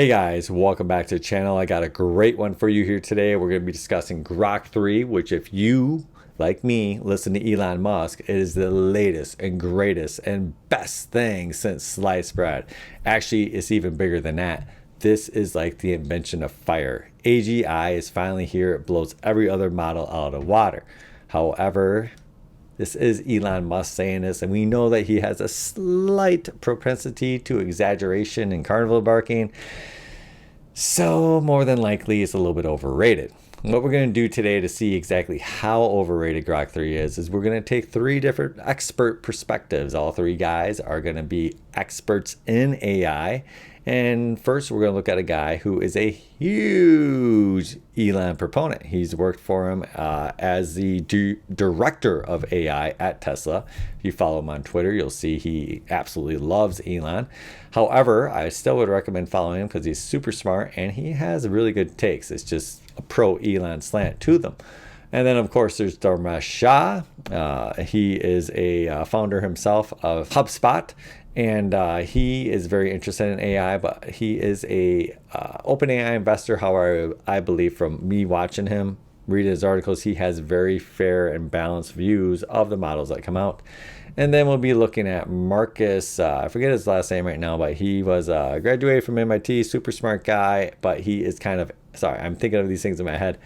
Hey guys, welcome back to the channel. I got a great one for you here today. We're going to be discussing Grok 3, which if you, like me, listen to Elon Musk, it is the latest and greatest and best thing since sliced bread. Actually, it's even bigger than that. This is like the invention of fire. AGI is finally here. It blows every other model out of the water. However, this is Elon Musk saying this, and we know that he has a slight propensity to exaggeration and carnival barking. So, more than likely, it's a little bit overrated. What we're going to do today to see exactly how overrated Grok 3 is we're going to take three different expert perspectives. All three guys are going to be experts in AI. And first, we're going to look at a guy who is a huge Elon proponent. He's worked for him as the director of AI at Tesla. If you follow him on Twitter, you'll see he absolutely loves Elon. However, I still would recommend following him because he's super smart and he has really good takes. It's just a pro Elon slant to them. And then, of course, there's Dharmesh Shah. He is a founder himself of HubSpot. And he is very interested in AI, but he is a open AI investor. However, I believe from me watching him, reading his articles, he has very fair and balanced views of the models that come out. And then we'll be looking at Marcus. I forget his last name right now, but he was graduated from MIT, super smart guy. But he is kind of, sorry, I'm thinking of these things in my head.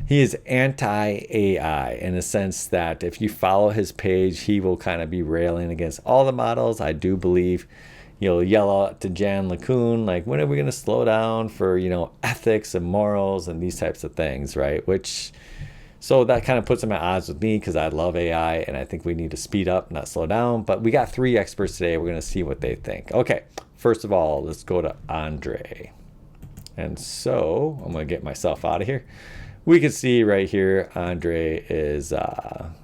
He is anti-AI in the sense that if you follow his page, he will kind of be railing against all the models. I do believe you'll yell out to Jan LeCun, like, when are we going to slow down for, ethics and morals and these types of things, right? So that kind of puts him at odds with me because I love AI and I think we need to speed up, not slow down. But we got three experts today. We're going to see what they think. Okay, first of all, let's go to Andre. And so I'm going to get myself out of here. We can see right here, Andre is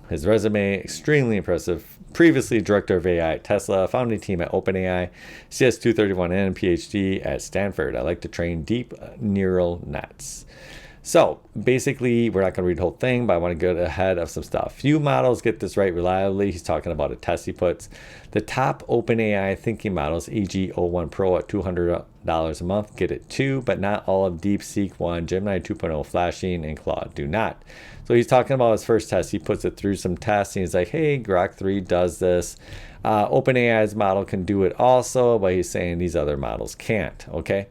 his resume, extremely impressive. Previously director of AI at Tesla, founding team at OpenAI, CS231N, PhD at Stanford. I like to train deep neural nets. So basically, we're not going to read the whole thing, but I want to get ahead of some stuff. Few models get this right reliably. He's talking about a test he puts. The top OpenAI thinking models, e.g. O1 Pro at $200 a month, get it too, but not all of DeepSeek 1, Gemini 2.0 flashing, and Claude do not. So he's talking about his first test. He puts it through some tests, and he's like, hey, Grok 3 does this. OpenAI's model can do it also, but he's saying these other models can't, okay?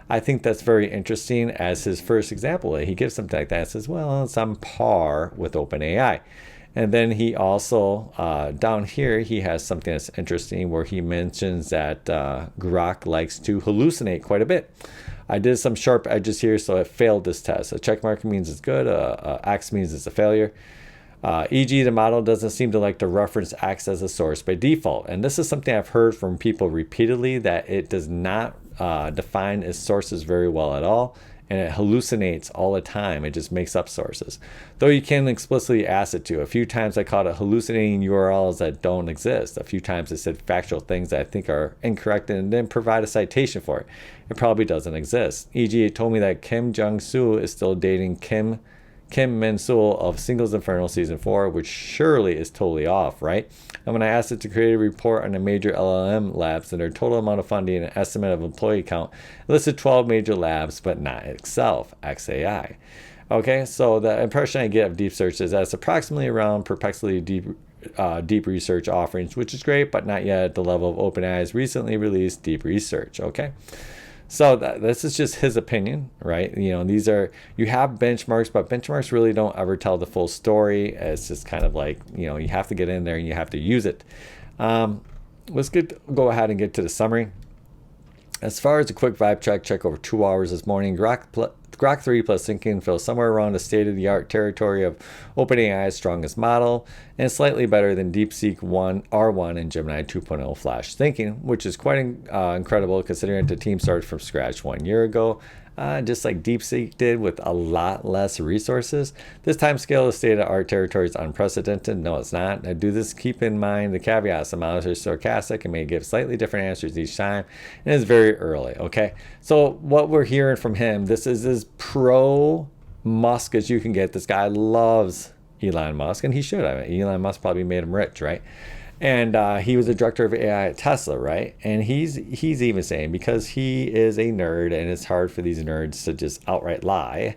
I think that's very interesting as his first example. He gives something like that and says, well, it's on par with OpenAI. And then he also, down here, he has something that's interesting where he mentions that Grok likes to hallucinate quite a bit. I did some sharp edges here, so it failed this test. A check mark means it's good, X means it's a failure. E.g., the model doesn't seem to like to reference X as a source by default. And this is something I've heard from people repeatedly, that it does not define its sources very well at all. And it hallucinates all the time. It just makes up sources. Though you can explicitly ask it to. A few times I caught it hallucinating URLs that don't exist. A few times it said factual things that I think are incorrect and then provide a citation for it. It probably doesn't exist. E.g., it told me that Kim Jong-soo is still dating Kim Min-sul of Singles Inferno Season 4, which surely is totally off, right? And when I asked it to create a report on the major LLM labs and their total amount of funding and estimate of employee count, it listed 12 major labs, but not itself, XAI. Okay, so the impression I get of deep search is that it's approximately around perplexity deep research offerings, which is great, but not yet at the level of OpenAI's recently released deep research, okay? So this is just his opinion, right? These are, you have benchmarks, but benchmarks really don't ever tell the full story. It's just kind of like, you have to get in there and you have to use it. Let's go ahead and get to the summary. As far as a quick vibe check over 2 hours this morning, Grok 3 plus thinking feels somewhere around the state-of-the-art territory of OpenAI's strongest model and slightly better than DeepSeek 1, R1, and Gemini 2.0 Flash thinking, which is quite incredible considering the team started from scratch 1 year ago. Just like DeepSeek did with a lot less resources. This time scale of state-of-the-art territory is unprecedented. No, it's not. Do this, keep in mind the caveats. The models are sarcastic and may give slightly different answers each time, and it's very early, okay? So what we're hearing from him, this is as pro-Musk as you can get. This guy loves Elon Musk, and he should. Elon Musk probably made him rich, right? And he was the director of AI at Tesla, right? And he's even saying, because he is a nerd and it's hard for these nerds to just outright lie.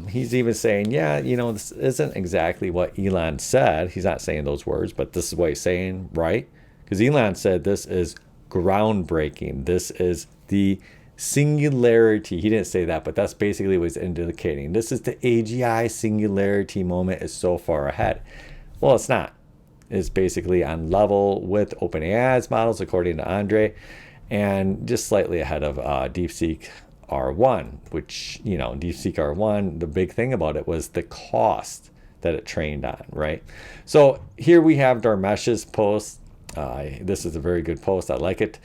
He's even saying, yeah, this isn't exactly what Elon said. He's not saying those words, but this is what he's saying, right? Because Elon said this is groundbreaking. This is the singularity. He didn't say that, but that's basically what he's indicating. This is the AGI singularity moment is so far ahead. Well, it's not. Is basically on level with OpenAI's models, according to Andre, and just slightly ahead of DeepSeek R1, which, DeepSeek R1, the big thing about it was the cost that it trained on, right? So here we have Dharmesh's post. This is a very good post. I like it.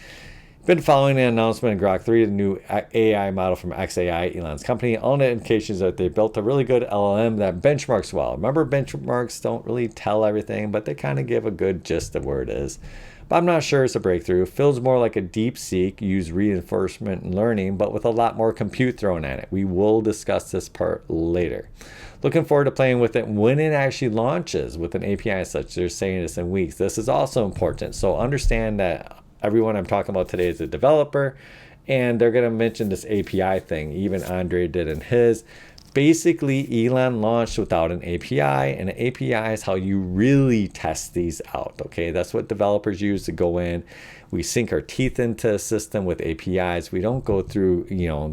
Been following the announcement of Grok 3, the new AI model from XAI, Elon's company. All the indications that they built a really good LLM that benchmarks well. Remember, benchmarks don't really tell everything, but they kind of give a good gist of where it is. But I'm not sure it's a breakthrough. Feels more like a DeepSeek, use reinforcement learning, but with a lot more compute thrown at it. We will discuss this part later. Looking forward to playing with it when it actually launches with an API such. They're saying this in weeks. This is also important. So understand that everyone I'm talking about today is a developer, and they're going to mention this API thing. Even Andre did in his. Basically, Elon launched without an API, and an API is how you really test these out. Okay, that's what developers use to go in. We sink our teeth into a system with APIs. We don't go through,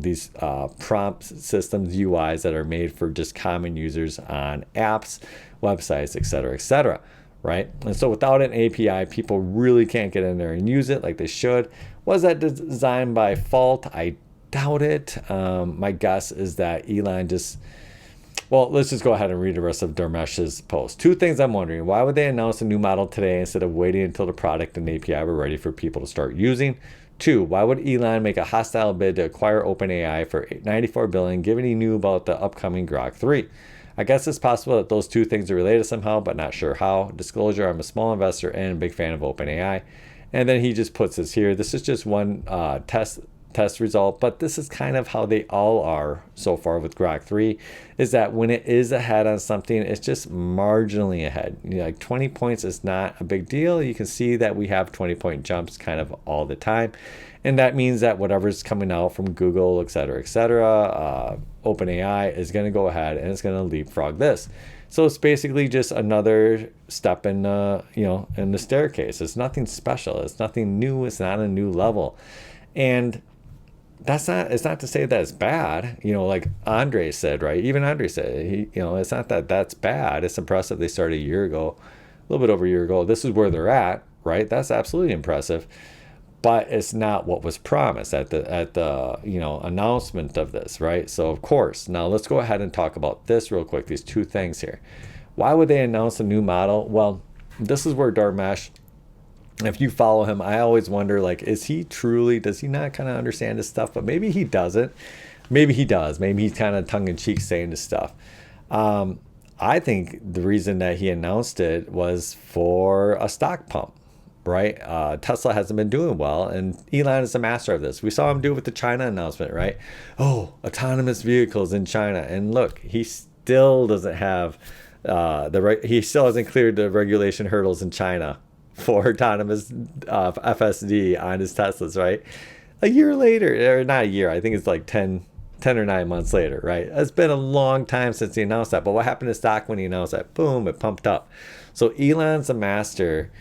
these prompt systems, UIs that are made for just common users on apps, websites, etc., right? And so without an API, people really can't get in there and use it like they should. Was that designed by fault? I doubt it. My guess is that Elon let's just go ahead and read the rest of Dharmesh's post. Two things I'm wondering. Why would they announce a new model today instead of waiting until the product and API were ready for people to start using? Two, why would Elon make a hostile bid to acquire OpenAI for $94 billion, given he knew about the upcoming Grok 3? I guess it's possible that those two things are related somehow, but not sure how. Disclosure, I'm a small investor and a big fan of OpenAI. And then he just puts this here. This is just one test result, but this is kind of how they all are so far with Grok 3, is that when it is ahead on something, it's just marginally ahead. Like 20 points is not a big deal. You can see that we have 20-point jumps kind of all the time. And that means that whatever's coming out from Google, et cetera, OpenAI is going to go ahead and it's going to leapfrog this. So it's basically just another step in in the staircase. It's nothing special. It's nothing new. It's not a new level. And it's not to say that it's bad, like Andre said, right? Even Andre said, it's not that that's bad. It's impressive. They started a year ago, a little bit over a year ago. This is where they're at, right? That's absolutely impressive. But it's not what was promised at the announcement of this, right? So of course, now let's go ahead and talk about this real quick. These two things here. Why would they announce a new model? Well, this is where Dharmesh, if you follow him, I always wonder, does he not kind of understand this stuff? But maybe he doesn't. Maybe he does. Maybe he's kind of tongue-in-cheek saying this stuff. I think the reason that he announced it was for a stock pump, right? Tesla hasn't been doing well, and Elon is a master of this. We saw him do it with the China announcement, right? Oh, autonomous vehicles in China. And look, he still doesn't have he still hasn't cleared the regulation hurdles in China for autonomous FSD on his Teslas, right? A year later, or not a year, I think it's like 10 or 9 months later, right? It's been a long time since he announced that. But what happened to stock when he announced that? Boom, it pumped up. So Elon's a master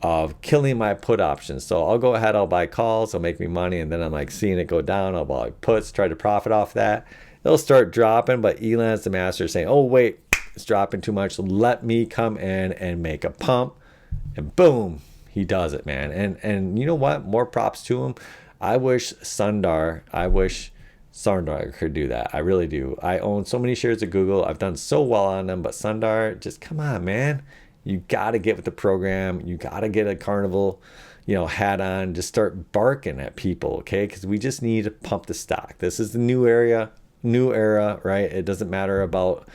of killing my put options. So I'll go ahead, I'll buy calls, it'll make me money, and then I'm like seeing it go down, I'll buy puts, try to profit off that. It'll start dropping, but Elon's the master saying, oh wait, it's dropping too much, so let me come in and make a pump. And boom, he does it, man. And you know what? More props to him. I wish Sundar could do that. I really do. I own so many shares of Google. I've done so well on them, but Sundar, just come on, man. You got to get with the program. You got to get a carnival, hat on. Just start barking at people, okay? Because we just need to pump the stock. This is the new era, right? It doesn't matter about,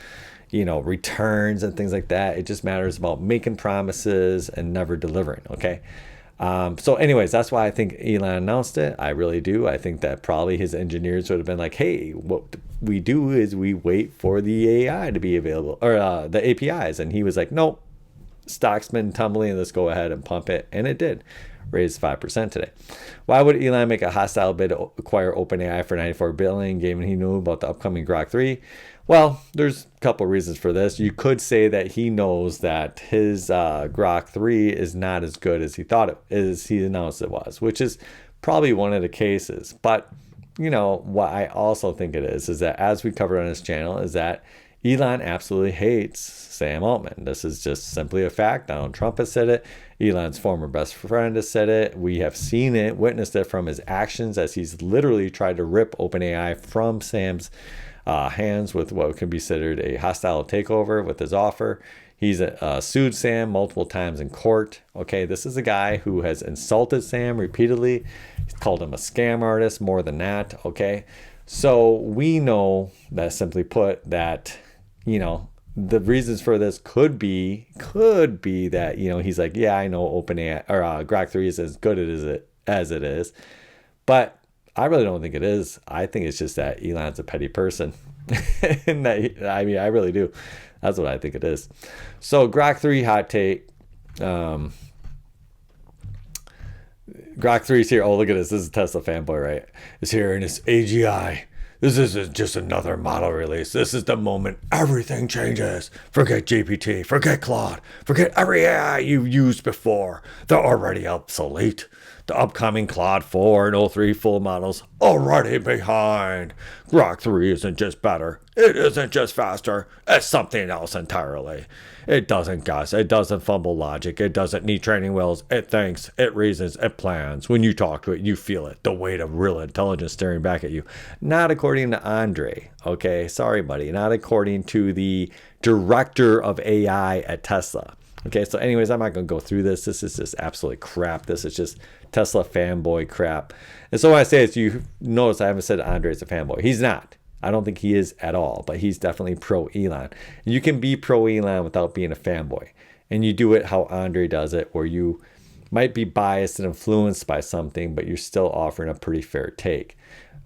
returns and things like that. It just matters about making promises and never delivering, okay? So anyways, that's why I think Elon announced it. I really do. I think that probably his engineers would have been like, hey, what we do is we wait for the AI to be available, or the APIs. And he was like, nope. stock's been tumbling. Let's go ahead and pump it. And it did. Raised 5% today. Why would Elon make a hostile bid to acquire OpenAI for $94 billion, given he knew about the upcoming Grok 3? Well, there's a couple reasons for this. You could say that he knows that his Grok 3 is not as good as he announced it was, which is probably one of the cases. But, what I also think it is that, as we covered on this channel, is that Elon absolutely hates Sam Altman. This is just simply a fact. Donald Trump has said it. Elon's former best friend has said it. We have seen it, witnessed it from his actions as he's literally tried to rip OpenAI from Sam's hands with what can be considered a hostile takeover with his offer. He's sued Sam multiple times in court. Okay, this is a guy who has insulted Sam repeatedly. He's called him a scam artist, more than that. Okay, so we know that, simply put, that the reasons for this could be that he's like, yeah, I know OpenAI or Grok 3 is as good as it is, but I really don't think it is. I think it's just that Elon's a petty person. And I really do. That's what I think it is. So Grok 3 hot take. Grok 3 is here. Oh, look at this. This is a Tesla fanboy, right? It's here and it's AGI. This isn't just another model release. This is the moment everything changes. Forget GPT, forget Claude, forget every AI you've used before. They're already obsolete. The upcoming Claude 4 and 03 full models already behind. Grok 3 isn't just better. It isn't just faster. It's something else entirely. It doesn't guess. It doesn't fumble logic. It doesn't need training wheels. It thinks. It reasons. It plans. When you talk to it, you feel it. The weight of real intelligence staring back at you. Not according to Andre. Okay? Sorry, buddy. Not according to the director of AI at Tesla. Okay, so anyways, I'm not going to go through this. This is just absolute crap. This is just Tesla fanboy crap. And so when I say this, you notice I haven't said Andre's a fanboy. He's not. I don't think he is at all, but he's definitely pro-Elon. And you can be pro-Elon without being a fanboy. And you do it how Andre does it, where you might be biased and influenced by something, but you're still offering a pretty fair take.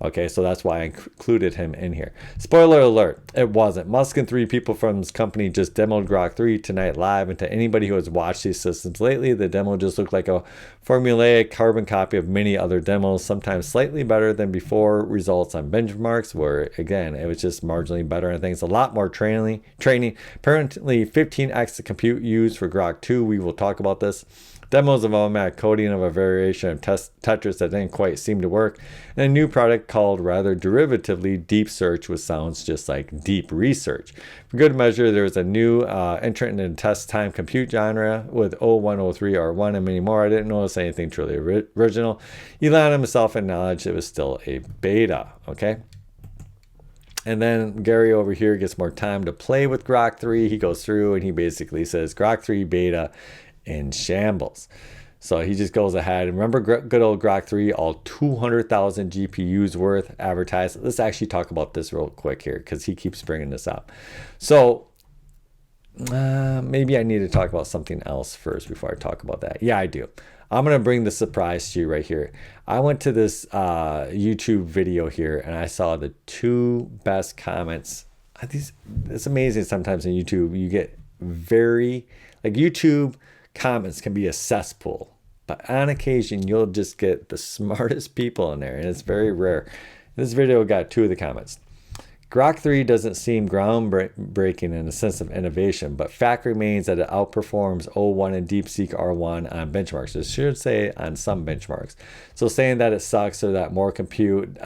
Okay, so that's why I included him in here. Spoiler alert, it wasn't. Musk and 3 people from his company just demoed Grok 3 tonight live, and to anybody who has watched these systems lately, the demo just looked like a formulaic carbon copy of many other demos, sometimes slightly better than before results on benchmarks, where, again, it was just marginally better on things. A lot more training. Apparently 15x the compute used for Grok 2. We will talk about this. Demos of automatic coding of a variation of Tetris that didn't quite seem to work, and a new product called, rather derivatively, Deep Search, which sounds just like deep research. For good measure, there was a new entrant in the test time compute genre with 0103 R1 and many more. I didn't notice anything truly original. Elon himself acknowledged it was still a beta. Okay. And then Gary over here gets more time to play with Grok 3. He goes through and he basically says Grok 3 beta in shambles. So he just goes ahead. And remember good old Grok 3, all 200,000 GPUs worth advertised. Let's actually talk about this real quick here because he keeps bringing this up. So maybe I need to talk about something else first before I talk about that. Yeah, I do. I'm going to bring the surprise to you right here. I went to this YouTube video here and I saw the 2 best comments. It's amazing sometimes on YouTube. You get YouTube comments can be a cesspool, but on occasion you'll just get the smartest people in there, and it's very rare. This video got 2 of the comments. Grok 3 doesn't seem groundbreaking in the sense of innovation, but fact remains that it outperforms O1 and DeepSeek R1 on benchmarks. It should say on some benchmarks. So saying that it sucks or that more compute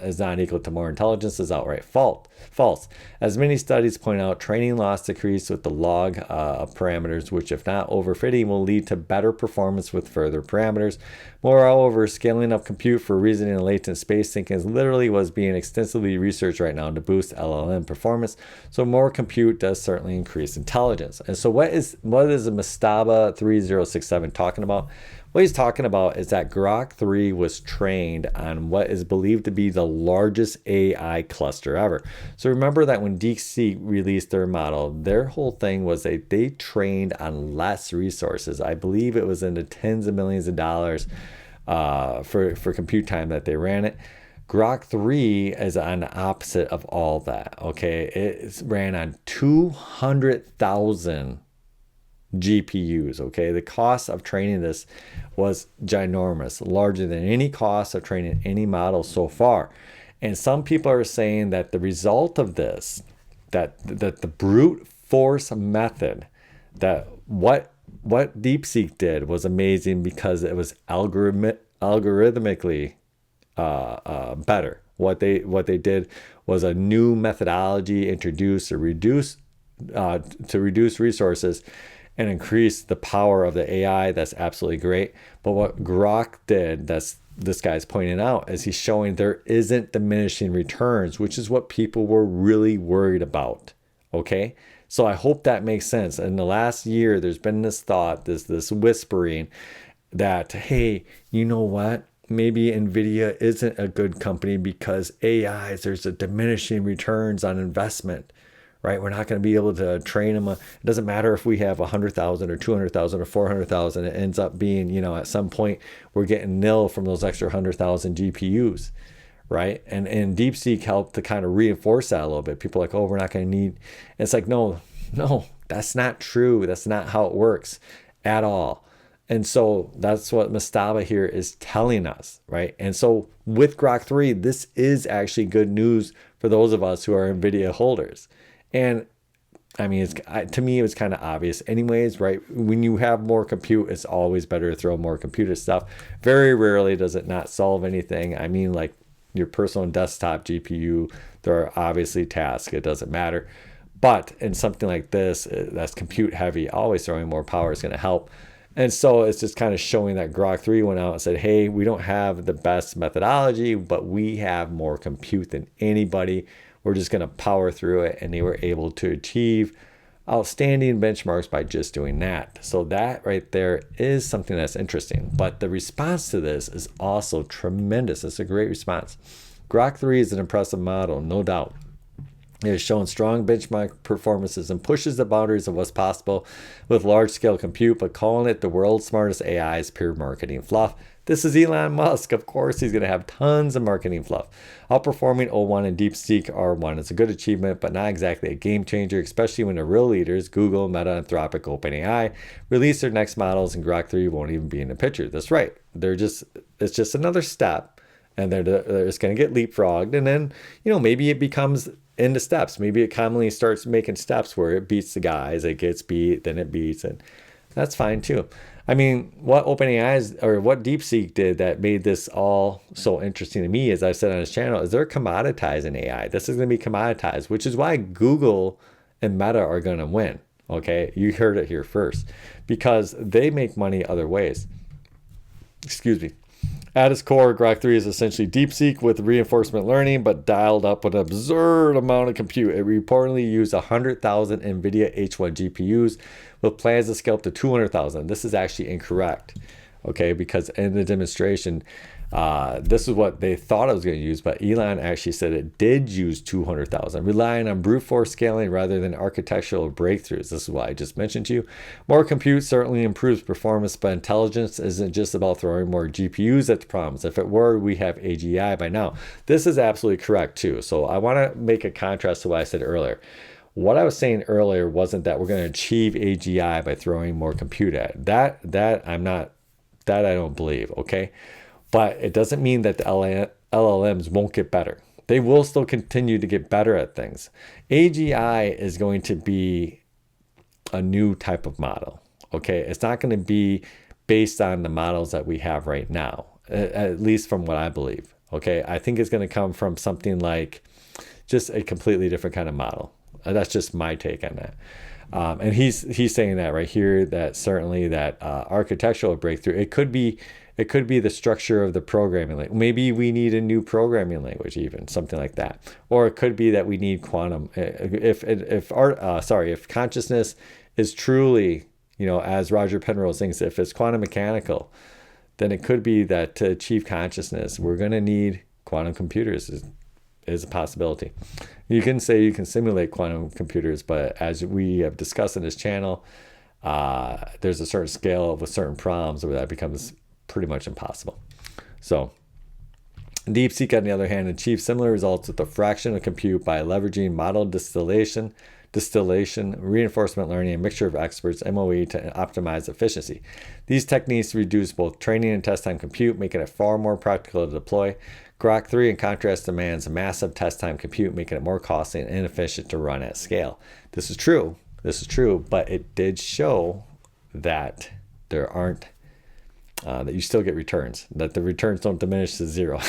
is not equal to more intelligence is outright false. As many studies point out, training loss decreased with the log of parameters, which if not overfitting will lead to better performance with further parameters. Moreover, scaling up compute for reasoning and latent space thinking is literally what's being extensively researched right now to boost LLM performance. So more compute does certainly increase intelligence. And so what is the Mastaba 3067 talking about? What he's talking about is that Grok 3 was trained on what is believed to be the largest AI cluster ever. So remember that when DeepSeek released their model, their whole thing was they trained on less resources. I believe it was in the tens of millions of dollars for compute time that they ran it. Grok 3 is on the opposite of all that. Okay, it ran on 200,000 GPUs. Okay, the cost of training this was ginormous, larger than any cost of training any model so far. And some people are saying that the result of this, that the brute force method, that what DeepSeek did was amazing because it was algorithmically better. What they did was a new methodology introduced to reduce resources and increase the power of the AI. That's absolutely great. But what Grok did, that's this guy's pointing out, is he's showing there isn't diminishing returns, which is what people were really worried about. Okay, so I hope that makes sense. In the last year, there's been this thought, this whispering that, hey, you know what? Maybe Nvidia isn't a good company because AIs, there's a diminishing returns on investment, right? We're not going to be able to train them. It doesn't matter if we have 100,000 or 200,000 or 400,000. It ends up being, at some point we're getting nil from those extra 100,000 GPUs, right? And DeepSeek helped to kind of reinforce that a little bit. People are like, oh, we're not going to need. And it's like, no, that's not true. That's not how it works at all. And so that's what Mastaba here is telling us, right? And so with Grok 3, this is actually good news for those of us who are NVIDIA holders. And I mean, to me, it was kind of obvious anyways, right? When you have more compute, it's always better to throw more computer stuff. Very rarely does it not solve anything. I mean, like your personal desktop GPU, there are obviously tasks. It doesn't matter. But in something like this, that's compute heavy, always throwing more power is going to help. And so it's just kind of showing that Grok 3 went out and said, hey, we don't have the best methodology, but we have more compute than anybody. We're just going to power through it. And they were able to achieve outstanding benchmarks by just doing that. So that right there is something that's interesting. But the response to this is also tremendous. It's a great response. Grok 3 is an impressive model, no doubt. It has shown strong benchmark performances and pushes the boundaries of what's possible with large-scale compute, but calling it the world's smartest AI is pure marketing fluff. This is Elon Musk. Of course, he's going to have tons of marketing fluff. Outperforming O1 and DeepSeek R1 is a good achievement, but not exactly a game changer, especially when the real leaders, Google, Meta, Anthropic, OpenAI, release their next models, and Grok 3 won't even be in the picture. That's right. It's just another step, and they're just going to get leapfrogged, and then, maybe it becomes into steps. Maybe it commonly starts making steps where it beats the guys, it gets beat, then it beats, and that's fine too. I mean, what OpenAI or what DeepSeek did that made this all so interesting to me, as I said on his channel, is they're commoditizing AI. This is going to be commoditized, which is why Google and Meta are going to win. Okay, you heard it here first, because they make money other ways. Excuse me. At its core, Grok 3 is essentially DeepSeek with reinforcement learning, but dialed up an absurd amount of compute. It reportedly used 100,000 NVIDIA H1 GPUs with plans to scale up to 200,000. This is actually incorrect, okay? Because in the demonstration, this is what they thought it was going to use, but Elon actually said it did use 200,000, relying on brute force scaling rather than architectural breakthroughs. This is what I just mentioned to you. More compute certainly improves performance, but intelligence isn't just about throwing more GPUs at the problems. If it were, we have AGI by now. This is absolutely correct too. So I want to make a contrast to what I said earlier. What I was saying earlier wasn't that we're going to achieve AGI by throwing more compute at it. That I don't believe, okay? But it doesn't mean that the LLMs won't get better. They will still continue to get better at things. AGI is going to be a new type of model, okay? It's not going to be based on the models that we have right now, at least from what I believe, okay? I think it's going to come from something like just a completely different kind of model. That's just my take on that. And he's saying that right here, that certainly that architectural breakthrough, it could be the structure of the programming language. Maybe we need a new programming language, even something like that. Or it could be that we need quantum. If consciousness is truly, as Roger Penrose thinks, if it's quantum mechanical, then it could be that to achieve consciousness, we're going to need quantum computers. Is a possibility. You can say you can simulate quantum computers, but as we have discussed in this channel, there's a certain scale with certain problems where that becomes pretty much impossible. So DeepSeek, on the other hand, achieved similar results with a fraction of compute by leveraging model distillation distillation, reinforcement learning, and mixture of experts, MOE, to optimize efficiency. These techniques reduce both training and test time compute, making it far more practical to deploy. Grok 3, in contrast, demands massive test time compute, making it more costly and inefficient to run at scale. This is true, but it did show that there aren't that you still get returns, that the returns don't diminish to zero.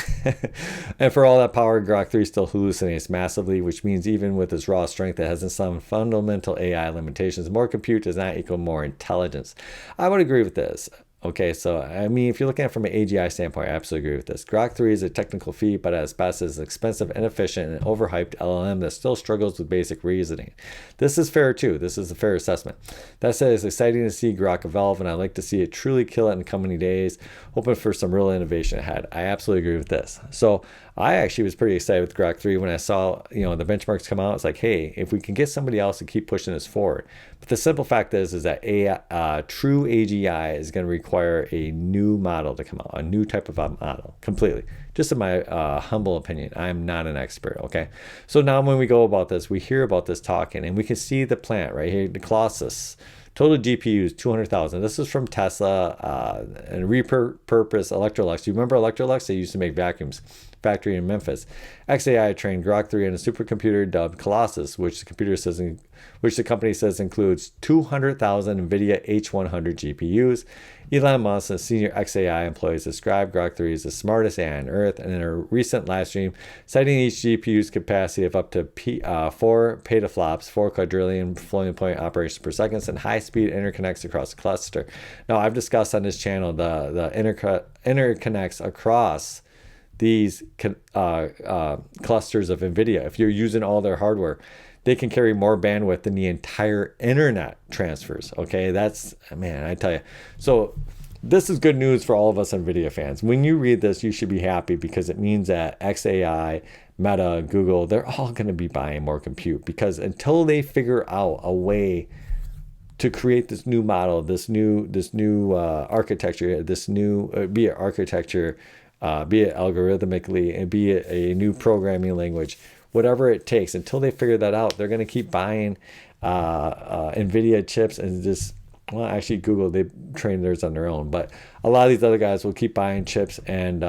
And for all that power, Grok 3 still hallucinates massively, which means even with its raw strength, it has some fundamental AI limitations. More compute does not equal more intelligence. I would agree with this. Okay, so I mean, if you're looking at it from an AGI standpoint, I absolutely agree with this. Grok 3 is a technical feat, but at its best is expensive, inefficient, and overhyped LLM that still struggles with basic reasoning. This is fair too. This is a fair assessment. That said, it's exciting to see Grok evolve, and I'd like to see it truly kill it in the coming days, hoping for some real innovation ahead. I absolutely agree with this. So I actually was pretty excited with Grok 3 when I saw, the benchmarks come out. It's like, hey, if we can get somebody else to keep pushing this forward. But the simple fact is that true AGI is going to require a new model to come out, a new type of model, completely. Just in my humble opinion, I'm not an expert, okay? So now when we go about this, we hear about this talking, and we can see the plant right here, the Colossus. Total GPUs, 200,000. This is from Tesla and repurpose Electrolux. Do you remember Electrolux? They used to make vacuums. Factory in Memphis. xAI trained Grok 3 on a supercomputer dubbed Colossus, which the company says includes 200,000 NVIDIA H100 GPUs. Elon Musk, a senior xAI employee, described Grok 3 as the smartest AI on Earth, and in a recent live stream, citing each GPU's capacity of up to 4 petaflops, 4 quadrillion floating point operations per second, and high-speed interconnects across the cluster. Now, I've discussed on this channel the interconnects across these clusters of NVIDIA. If you're using all their hardware, they can carry more bandwidth than the entire internet transfers. Okay, that's, man, I tell you. So this is good news for all of us NVIDIA fans. When you read this, you should be happy because it means that xAI, Meta, Google, they're all going to be buying more compute, because until they figure out a way to create this new model, this new architecture, be it architecture, be it algorithmically, and be it a new programming language, whatever it takes, until they figure that out, they're going to keep buying NVIDIA chips and just, well, actually Google, they train theirs on their own, but a lot of these other guys will keep buying chips and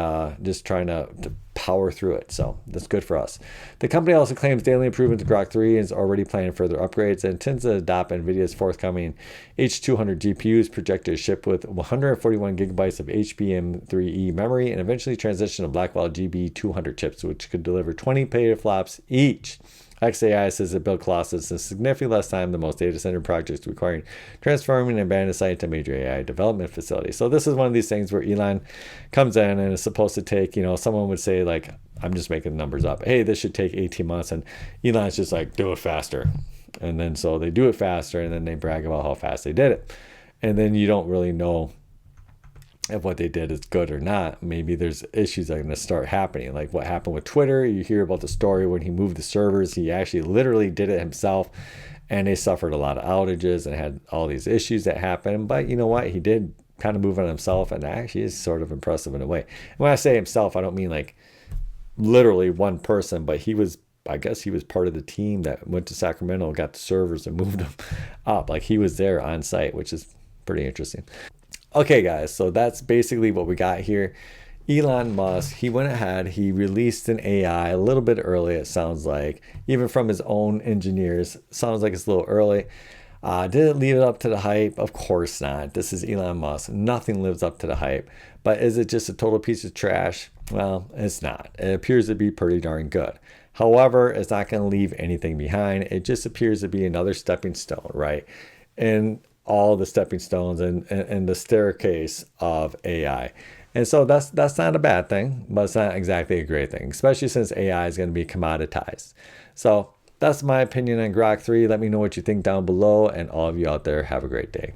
just trying to power through it. So that's good for us. The company also claims daily improvements to Grok 3 and is already planning further upgrades and intends to adopt NVIDIA's forthcoming H200 GPUs, projected to ship with 141 gigabytes of HBM3E memory, and eventually transition to Blackwell GB200 chips, which could deliver 20 petaflops each. xAI says it built Colossus in significantly less time than most data center projects, requiring transforming an abandoned site to major AI development facility. So this is one of these things where Elon comes in and is supposed to take, someone would say, like, I'm just making numbers up, hey, this should take 18 months, and Elon's just like, do it faster. And then so they do it faster, and then they brag about how fast they did it. And then you don't really know if what they did is good or not. Maybe there's issues that are going to start happening, like what happened with Twitter. You hear about the story when he moved the servers. He actually literally did it himself, and they suffered a lot of outages and had all these issues that happened. But you know what? He did kind of move on himself, and actually is sort of impressive in a way. And when I say himself, I don't mean like literally one person, but I guess he was part of the team that went to Sacramento, got the servers, and moved them up. Like, he was there on site, which is pretty interesting. Okay, guys, so that's basically what we got here. Elon Musk, he went ahead, he released an AI a little bit early, it sounds like, even from his own engineers. Sounds like it's a little early. Did it leave it up to the hype? Of course not. This is Elon Musk. Nothing lives up to the hype. But is it just a total piece of trash? Well, it's not. It appears to be pretty darn good. However, it's not going to leave anything behind. It just appears to be another stepping stone, right? And all the stepping stones and the staircase of AI. And so that's not a bad thing, but it's not exactly a great thing, especially since AI is going to be commoditized. So that's my opinion on Grok 3. Let me know what you think down below, and all of you out there, have a great day.